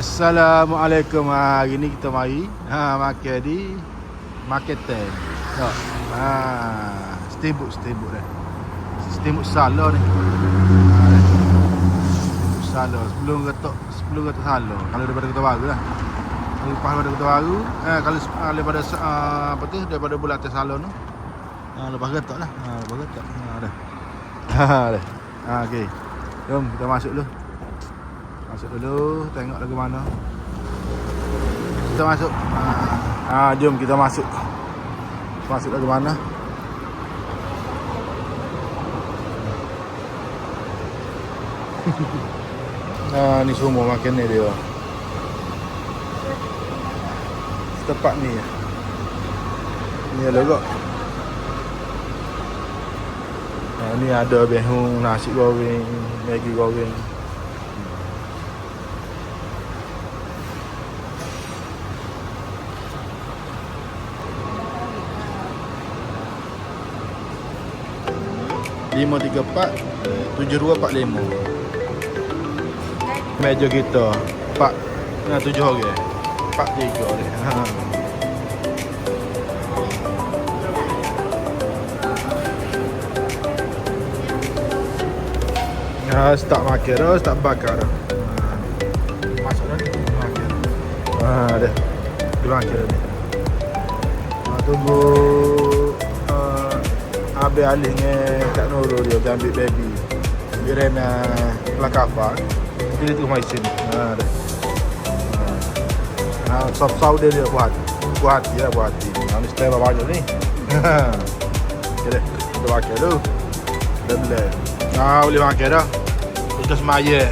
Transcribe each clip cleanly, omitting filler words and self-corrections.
Assalamualaikum. Hari ni kita mari makan di Marketing. Tengok. Steamboat dah. Steamboat Sala ni. Sala sebelum ketok Sala. Kalau daripada Kota Baru lah. Kalau lepas daripada Kota Baru, kalau daripada daripada Bulatan Sala tu. Lepas ketok lah. Lepas ketok. Dah. Dah. Okey. Jom kita masuk dulu. Tengok lagu mana. Kita masuk. Jom kita masuk. Masuk lagu mana. Ni semua makan ni dia. Setepak ni. Ni ada kok. Ni ada behung, nasi goreng, Maggi goreng. Lima 34 7245. Meja kita 7 orang. 43 ni. Start makan dah, start bakar dah. Masuk dah ni. Makan. Dah. Dia makan dah ni. Tunggu Habis alih dengan Kak Nurul dia ambil baby. Dia Rena kelas kafar. Dia tu mai sini. Dah. Soft dia buat. Buat hati. Ni style banyak ni. Okey dah. Kita makan dulu. Dah. Boleh makan dah. Kita semaya.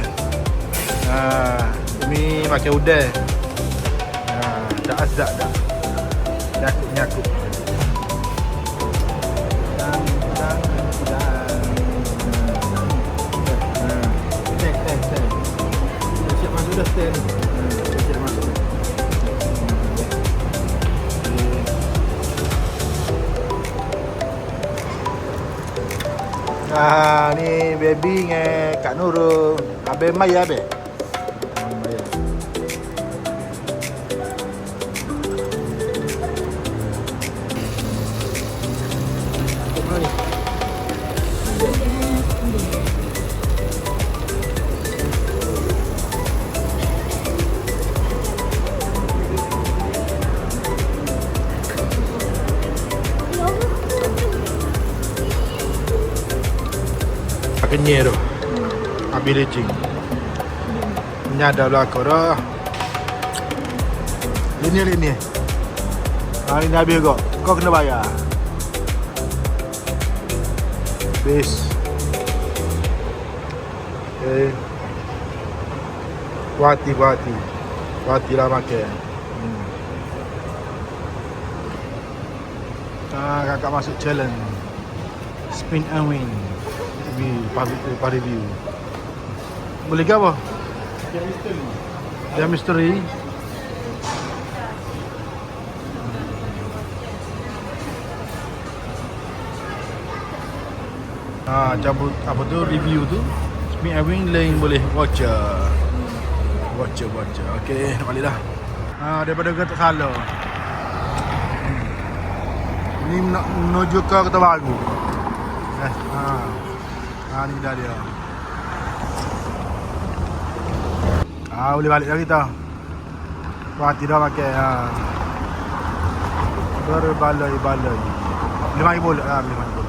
Ini makan udang. Tak azab dah. Nyakut. Siap masuk dah stand. Siap masuk. Ni baby dengan Kak Nurul. Habis mai habis. Kenyir tu. Habis lecing. Nyada belakang dah. Ini. Ini habis kau. Kau kena bayar. Habis. Okay. Buati lah makan. Kakak masuk challenge. Spin and win. Pak review. Boleh ke apa? Dia misteri. Cabut apa tu review tu. Spin and win lain boleh voucher. Okey, balik dah. Daripada Kota Sala. Ni nak menuju ke Kota Baru. Ni dah dia. Boleh balik dah kita. Hati dah pakai. Berbaloi. 5,000 lah, 5,000.